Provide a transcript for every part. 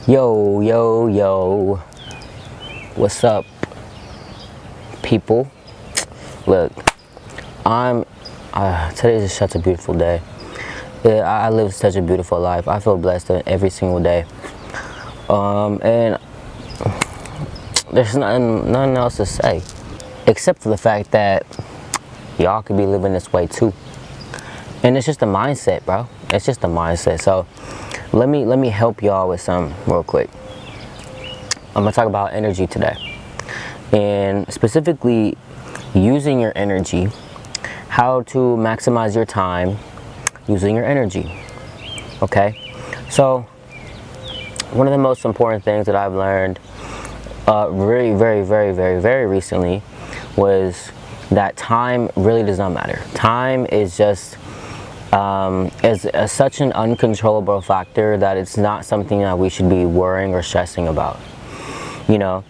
Yo, yo, yo. What's up, people? Look, I'm. Today is such a beautiful day. I live such a beautiful life. I feel blessed every single day. And there's nothing else to say, except for the fact that y'all could be living this way too. And it's just a mindset, bro. It's just a mindset. So let me help y'all with some real quick. I'm gonna talk about energy today, and specifically using your energy, how to maximize your time using your energy. Okay, so one of the most important things that I've learned very recently was that time really does not matter. Time is just such an uncontrollable factor that it's not something that we should be worrying or stressing about. You know,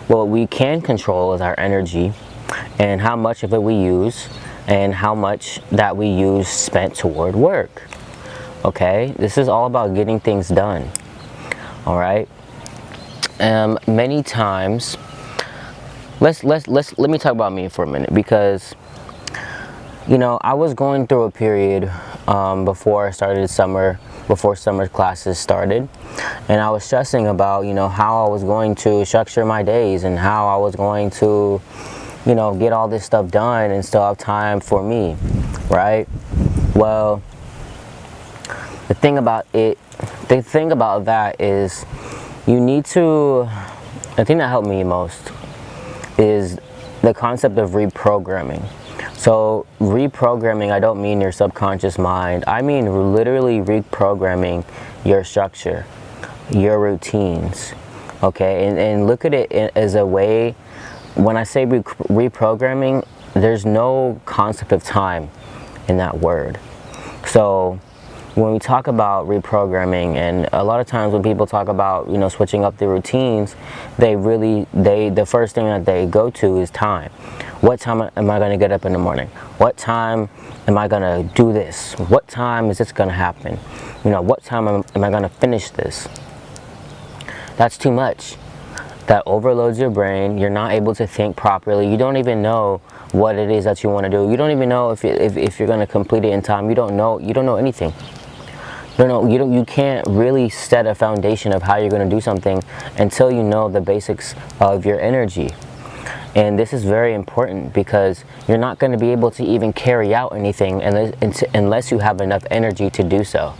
what we can control is our energy and how much of it we use and how much that we use spent toward work. Okay, this is all about getting things done. All right. Many times, let me talk about me for a minute, because I was going through a period before summer classes started, and I was stressing about how I was going to structure my days and how I was going to get all this stuff done and still have time for me, right? Well, the thing about that is the thing that helped me most is the concept of reprogramming. So reprogramming, I don't mean your subconscious mind. I mean literally reprogramming your structure, your routines. Okay, and look at it as a way. When I say reprogramming, there's no concept of time in that word. So when we talk about reprogramming, and a lot of times when people talk about switching up the routines, the first thing that they go to is time. What time am I going to get up in the morning? What time am I going to do this? What time is this going to happen? What time am I going to finish this? That's too much. That overloads your brain. You're not able to think properly. You don't even know what it is that you want to do. You don't even know if you're going to complete it in time. You don't know anything. You can't really set a foundation of how you're going to do something until you know the basics of your energy. And this is very important, because you're not going to be able to even carry out anything unless you have enough energy to do so.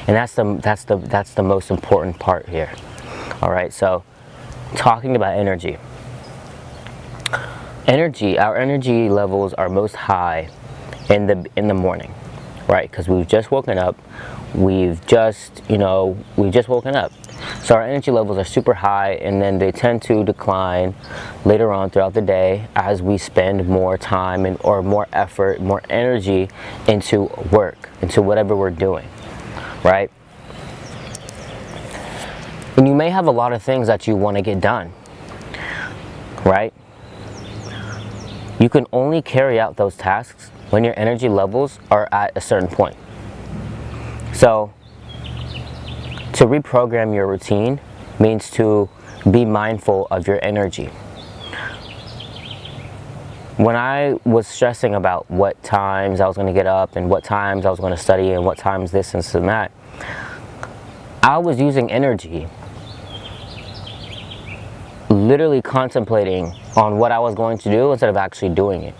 And that's the most important part here. All right, so talking about energy. Our energy levels are most high in the morning, right? Because we've just woken up. We've just woken up. So our energy levels are super high, and then they tend to decline later on throughout the day as we spend more time or more effort, more energy into work, into whatever we're doing, right? And you may have a lot of things that you want to get done, right? You can only carry out those tasks when your energy levels are at a certain point. So to reprogram your routine means to be mindful of your energy. When I was stressing about what times I was going to get up and what times I was going to study and what times this and that, I was using energy literally contemplating on what I was going to do instead of actually doing it,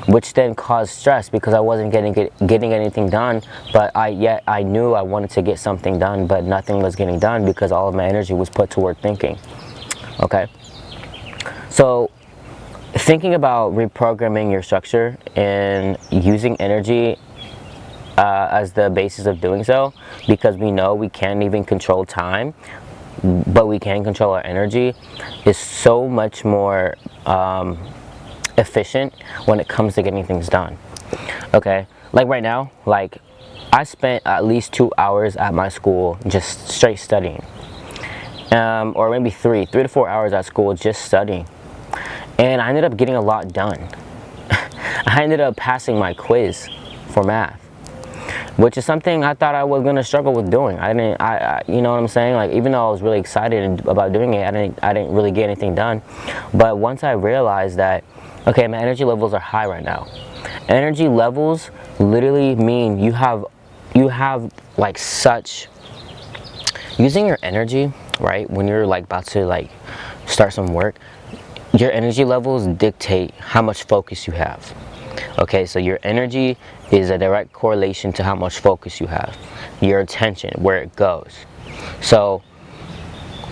which then caused stress because I wasn't getting anything done. But I knew I wanted to get something done, but nothing was getting done because all of my energy was put toward thinking. Okay, so thinking about reprogramming your structure and using energy as the basis of doing so, because we know we can't even control time, but we can control our energy, is so much more efficient when it comes to getting things done. Okay, like right now, I spent at least 2 hours at my school just straight studying, or maybe 3 to 4 hours at school just studying, and I ended up getting a lot done. I ended up passing my quiz for math. which is something I thought I was gonna struggle with doing. You know what I'm saying? Like, even though I was really excited about doing it, I didn't really get anything done. But once I realized that, okay, my energy levels are high right now. Energy levels literally mean you have like such, using your energy, right? When you're like about to like start some work, your energy levels dictate how much focus you have. Okay, so your energy is a direct correlation to how much focus you have, your attention, where it goes. So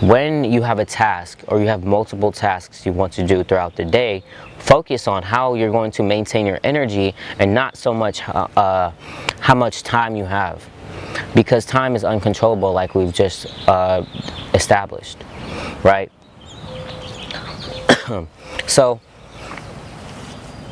when you have a task or you have multiple tasks you want to do throughout the day, focus on how you're going to maintain your energy and not so much how much time you have, because time is uncontrollable, like we've just established, right? So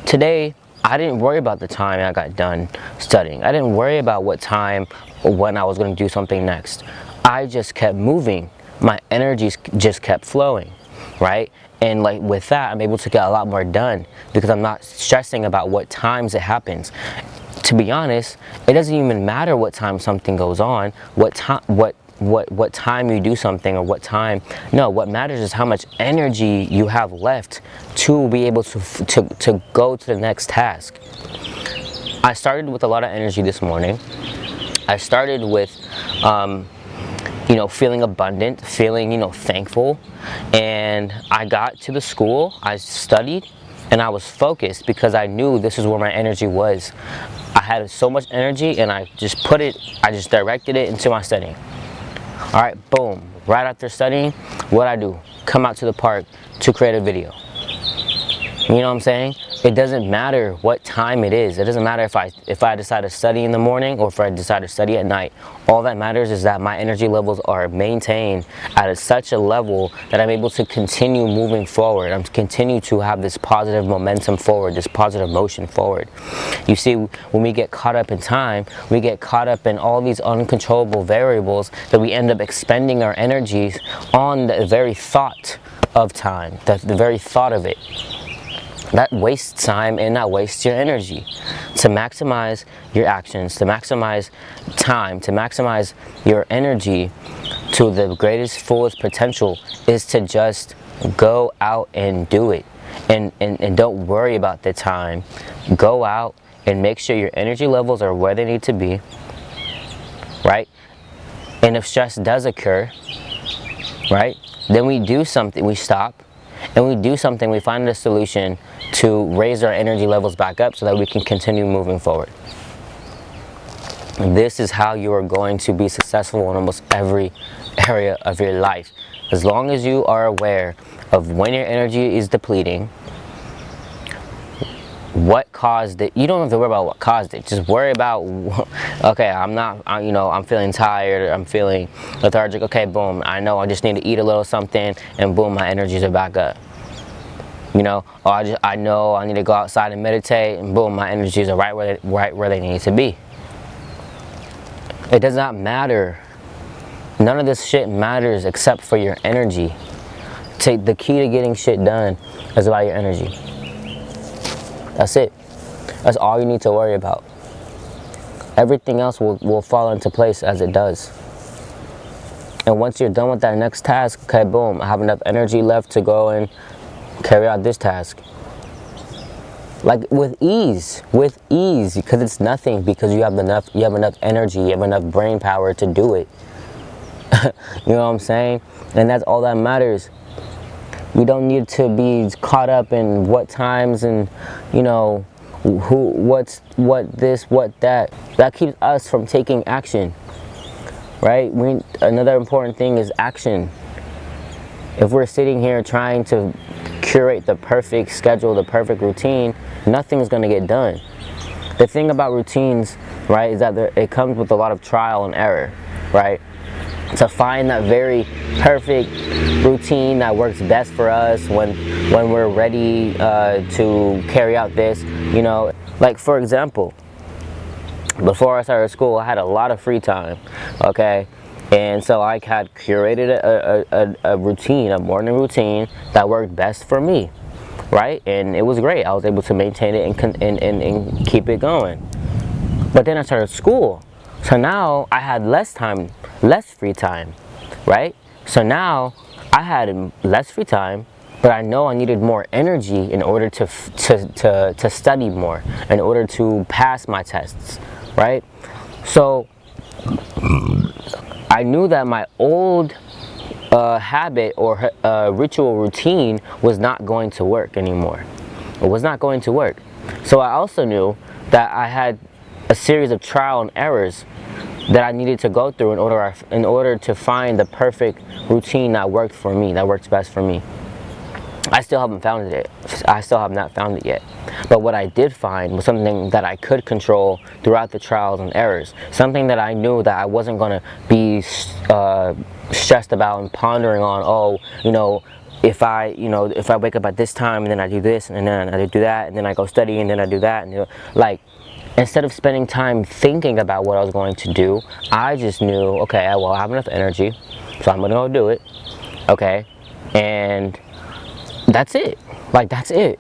today I didn't worry about the time I got done studying. I didn't worry about what time or when I was going to do something next. I just kept moving. My energies just kept flowing, right? And like with that, I'm able to get a lot more done because I'm not stressing about what times it happens. To be honest, it doesn't even matter what time something goes on, what time you do something, or what time. No, what matters is how much energy you have left to be able to go to the next task. I started with a lot of energy this morning. I started with you know, feeling abundant, feeling, you know, thankful. And I got to the school, I studied, and I was focused because I knew this is where my energy was. I had so much energy and I just directed it into my studying. All right, boom. Right after studying, what I do? Come out to the park to create a video. You know what I'm saying? It doesn't matter what time it is. It doesn't matter if I decide to study in the morning or if I decide to study at night. All that matters is that my energy levels are maintained at such a level that I'm able to continue moving forward. I'm continue to have this positive momentum forward, this positive motion forward. You see, when we get caught up in time, we get caught up in all these uncontrollable variables that we end up expending our energies on the very thought of time, the very thought of it. That wastes time and that wastes your energy. To maximize your actions, to maximize time, to maximize your energy to the greatest, fullest potential is to just go out and do it. And don't worry about the time. Go out and make sure your energy levels are where they need to be, right? And if stress does occur, right, then we do something, we stop, and we do something, we find a solution to raise our energy levels back up so that we can continue moving forward. This is how you are going to be successful in almost every area of your life. As long as you are aware of when your energy is depleting, what caused it. You don't have to worry about what caused it. Just worry about, okay, I'm feeling tired, I'm feeling lethargic. Okay, boom, I know I just need to eat a little something, and boom, my energies are back up. You know, or I know I need to go outside and meditate, and boom, my energies are right where they need to be. It does not matter. None of this shit matters except for your energy. The key to getting shit done is about your energy. That's it. That's all you need to worry about. Everything else will fall into place as it does. And once you're done with that next task, okay, boom, I have enough energy left to go and carry out this task. Like with ease, because it's nothing, because you have enough energy, you have enough brain power to do it. You know what I'm saying? And that's all that matters. We don't need to be caught up in what times and, you know, what this, what that. That keeps us from taking action, right? Another important thing is action. If we're sitting here trying to curate the perfect schedule, the perfect routine, nothing's going to get done. The thing about routines, right, is that it comes with a lot of trial and error, right? To find that very perfect routine that works best for us when we're ready to carry out this, you know. Like, for example, before I started school, I had a lot of free time, okay? And so I had curated a routine, a morning routine that worked best for me, right? And it was great. I was able to maintain it and keep it going. But then I started school. So now I had less time, less free time, right? So now I had less free time, but I know I needed more energy in order to study more, in order to pass my tests, right? So I knew that my old habit or ritual routine was not going to work anymore. It was not going to work. So I also knew that I had a series of trial and errors that I needed to go through in order to find the perfect routine that worked for me, that works best for me. I still haven't found it. I still have not found it yet. But what I did find was something that I could control throughout the trials and errors. Something that I knew that I wasn't going to be stressed about and pondering on. Oh, if I wake up at this time and then I do this and then I do that and then I go study and then I do that and like. Instead of spending time thinking about what I was going to do, I just knew, okay, well, I have enough energy, so I'm going to go do it, okay, and that's it. Like, that's it.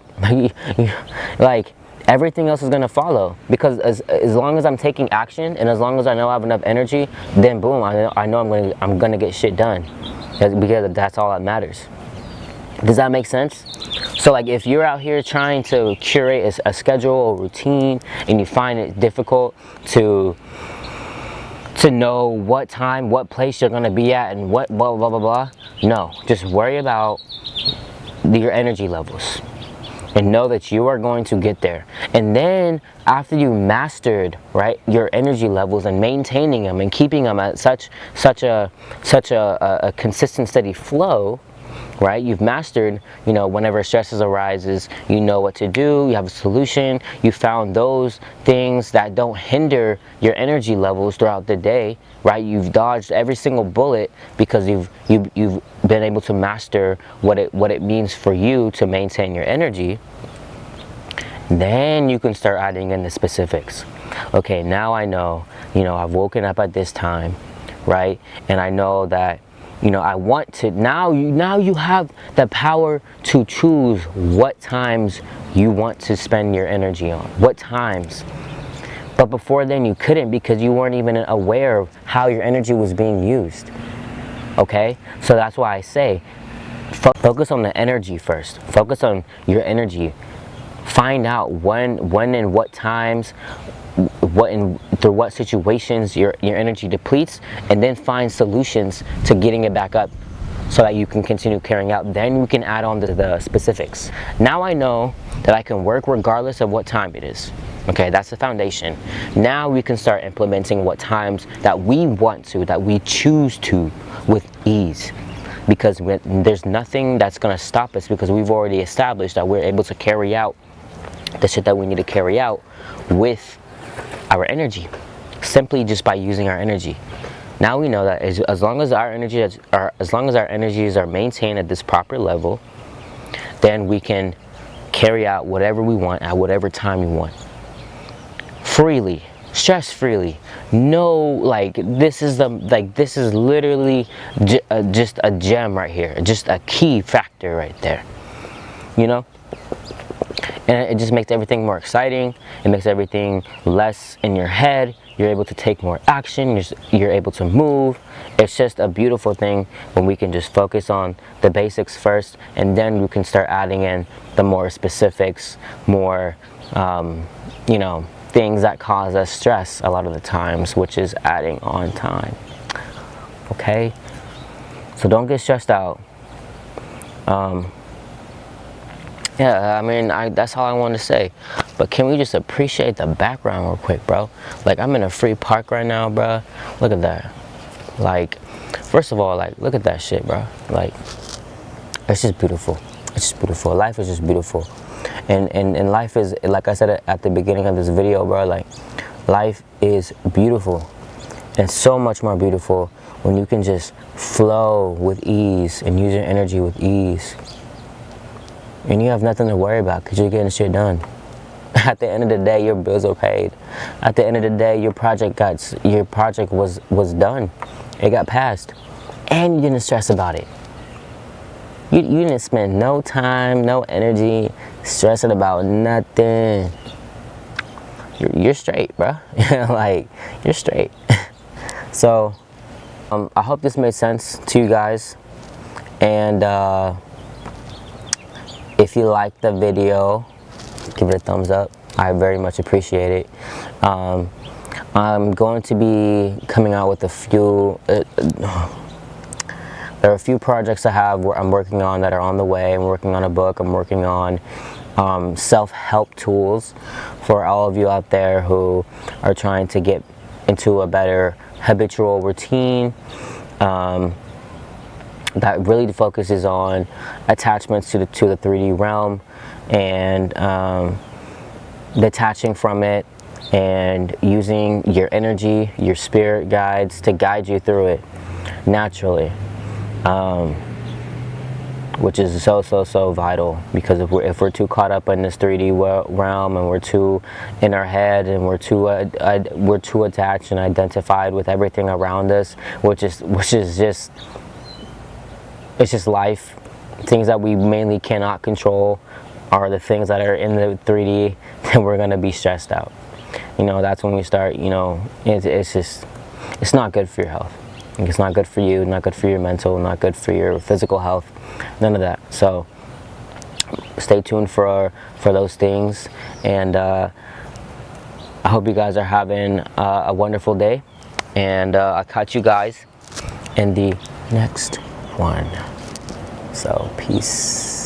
Like, everything else is going to follow, because as long as I'm taking action and as long as I know I have enough energy, then boom, I know I'm going to get shit done, because that's all that matters. Does that make sense? So like if you're out here trying to curate a schedule or routine and you find it difficult to know what time, what place you're going to be at and what blah blah blah blah, no, just worry about your energy levels and know that you are going to get there. And then after you mastered, right, your energy levels and maintaining them and keeping them at such a consistent steady flow, right? You've mastered, whenever stresses arises, you know what to do, you have a solution, you found those things that don't hinder your energy levels throughout the day, right? You've dodged every single bullet because you've been able to master what it means for you to maintain your energy. Then you can start adding in the specifics. Okay, now I know, I've woken up at this time, right? And I know that I want to, now you have the power to choose what times you want to spend your energy on, what times. But before then you couldn't, because you weren't even aware of how your energy was being used, okay? So that's why I say, focus on the energy first. Focus on your energy. Find out when and what times, through what situations your energy depletes, and then find solutions to getting it back up so that you can continue carrying out. Then we can add on to the specifics. Now I know that I can work regardless of what time it is. Okay, that's the foundation. Now we can start implementing what times that we want to, that we choose to, with ease. Because there's nothing that's going to stop us, because we've already established that we're able to carry out the shit that we need to carry out with our energy, simply just by using our energy. Now we know that as long as our energies are maintained at this proper level, then we can carry out whatever we want at whatever time we want, freely, stress freely. No, this is literally just a gem right here, just a key factor right there, and it just makes everything more exciting. It makes everything less in your head. You're able to take more action. You're able to move. It's just a beautiful thing when we can just focus on the basics first, and then we can start adding in the more specifics, more things that cause us stress a lot of the times, which is adding on time. Okay, so don't get stressed out. Yeah, I mean, that's all I want to say. But can we just appreciate the background real quick, bro? Like, I'm in a free park right now, bro. Look at that. Like, first of all, look at that shit, bro. Like, it's just beautiful. It's just beautiful. Life is just beautiful. And life is, like I said at the beginning of this video, bro, life is beautiful. And so much more beautiful when you can just flow with ease and use your energy with ease. And you have nothing to worry about because you're getting shit done. At the end of the day, your bills are paid. At the end of the day, your project was done. It got passed. And you didn't stress about it. You didn't spend no time, no energy stressing about nothing. You're straight, bro. You're straight. So I hope this made sense to you guys, and if you liked the video, give it a thumbs up. I very much appreciate it. I'm going to be coming out with a few there are a few projects I have where I'm working on that are on the way. I'm working on a book. I'm working on self-help tools for all of you out there who are trying to get into a better habitual routine that really focuses on attachments to the 3D realm and detaching from it and using your energy, your spirit guides to guide you through it naturally. Which is so vital, because if we're too caught up in this 3D realm and we're too in our head and we're too attached and identified with everything around us, which is just it's just life. Things that we mainly cannot control are the things that are in the 3D, then we're gonna be stressed out. You know, that's when we start. You know, it's not good for your health. It's not good for you, not good for your mental, not good for your physical health, none of that. So stay tuned for those things, and I hope you guys are having a wonderful day, and I'll catch you guys in the next one. So peace.